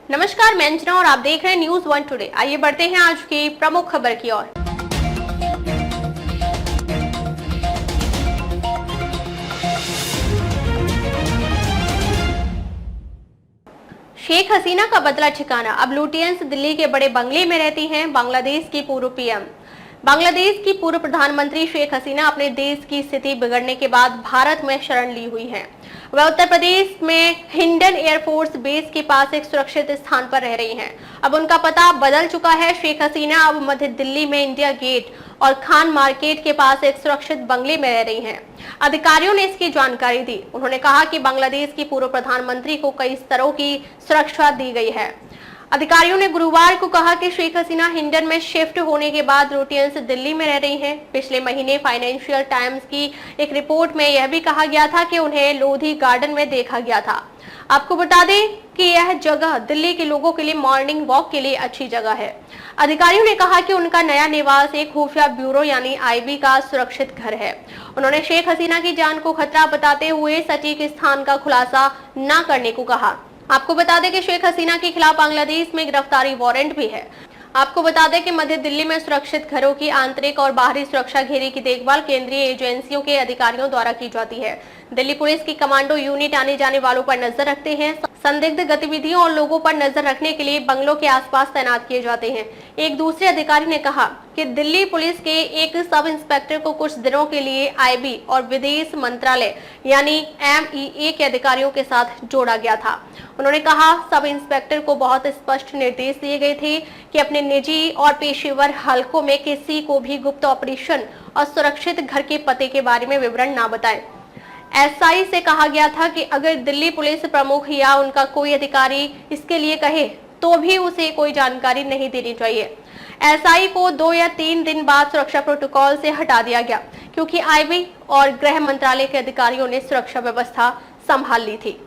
नमस्कार, मैं अंजना और आप देख रहे हैं न्यूज वन टुडे। आइए बढ़ते हैं आज की प्रमुख खबर की ओर। शेख हसीना का बदला ठिकाना, अब लुटियंस दिल्ली के बड़े बंगले में रहती हैं। बांग्लादेश की पूर्व पीएम, बांग्लादेश की पूर्व प्रधानमंत्री शेख हसीना अपने देश की स्थिति बिगड़ने के बाद भारत में शरण ली हुई हैं। वह उत्तर प्रदेश में हिंडन एयरफोर्स बेस के पास एक सुरक्षित स्थान पर रह रही हैं। अब उनका पता बदल चुका है। शेख हसीना अब मध्य दिल्ली में इंडिया गेट और खान मार्केट के पास एक सुरक्षित बंगले में रह रही हैं। अधिकारियों ने इसकी जानकारी दी। उन्होंने कहा कि बांग्लादेश की पूर्व प्रधानमंत्री को कई स्तरों की सुरक्षा दी गई है। अधिकारियों ने गुरुवार को कहा कि शेख हसीना हिंडन में शिफ्ट होने के बाद लुटियंस दिल्ली में रह रही हैं। पिछले महीने फाइनेंशियल टाइम्स की एक रिपोर्ट में यह भी कहा गया था कि उन्हें लोधी गार्डन में देखा गया था। आपको बता दें कि यह जगह दिल्ली के लोगों के लिए मॉर्निंग वॉक के लिए अच्छी जगह है। अधिकारियों ने कहा कि उनका नया निवास एक खुफिया ब्यूरो यानी आईबी का सुरक्षित घर है। उन्होंने शेख हसीना की जान को खतरा बताते हुए सटीक स्थान का खुलासा न करने को कहा। आपको बता दें कि शेख हसीना के खिलाफ बांग्लादेश में गिरफ्तारी वारंट भी है। आपको बता दें कि मध्य दिल्ली में सुरक्षित घरों की आंतरिक और बाहरी सुरक्षा घेरे की देखभाल केंद्रीय एजेंसियों के अधिकारियों द्वारा की जाती है। दिल्ली पुलिस की कमांडो यूनिट आने जाने वालों पर नजर रखते हैं। संदिग्ध गतिविधियों और लोगों पर नजर रखने के लिए बंगलों के आसपास तैनात किए जाते हैं। एक दूसरे अधिकारी ने कहा कि दिल्ली पुलिस के एक सब इंस्पेक्टर को कुछ दिनों के लिए आईबी और विदेश मंत्रालय यानी MEA के अधिकारियों के साथ जोड़ा गया था। उन्होंने कहा, सब इंस्पेक्टर को बहुत स्पष्ट निर्देश दिए गए थे कि अपने निजी और पेशेवर हलकों में किसी को भी गुप्त ऑपरेशन और सुरक्षित घर के पते के बारे में विवरण न बताएं। SI से कहा गया था कि अगर दिल्ली पुलिस प्रमुख या उनका कोई अधिकारी इसके लिए कहे तो भी उसे कोई जानकारी नहीं देनी चाहिए। SI को 2 या 3 दिन बाद सुरक्षा प्रोटोकॉल से हटा दिया गया क्योंकि आईबी और गृह मंत्रालय के अधिकारियों ने सुरक्षा व्यवस्था संभाल ली थी।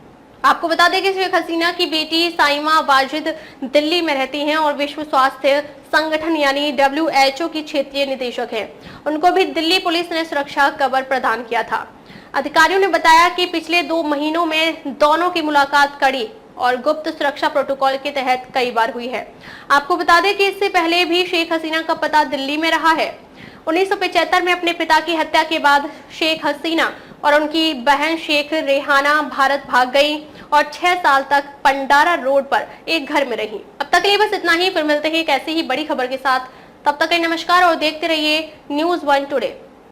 आपको बता दें कि शेख हसीना की बेटी साइमा वाजिद दिल्ली में रहती हैं और विश्व स्वास्थ्य संगठन यानी WHO की क्षेत्रीय निदेशक हैं। उनको भी दिल्ली पुलिस ने सुरक्षा कवर प्रदान किया था। अधिकारियों ने बताया कि पिछले 2 महीनों में दोनों की मुलाकात कड़ी और गुप्त सुरक्षा प्रोटोकॉल के तहत कई बार हुई है। आपको बता दें कि इससे पहले भी शेख हसीना का पता दिल्ली में रहा है। 1975 में अपने पिता की हत्या के बाद शेख हसीना और उनकी बहन शेख रेहाना भारत भाग गई और 6 साल तक पंडारा रोड पर एक घर में रही। अब तक के लिए बस इतना ही। फिर मिलते हैं एक ऐसी ही बड़ी खबर के साथ। तब तक के नमस्कार और देखते रहिए न्यूज वन टुडे।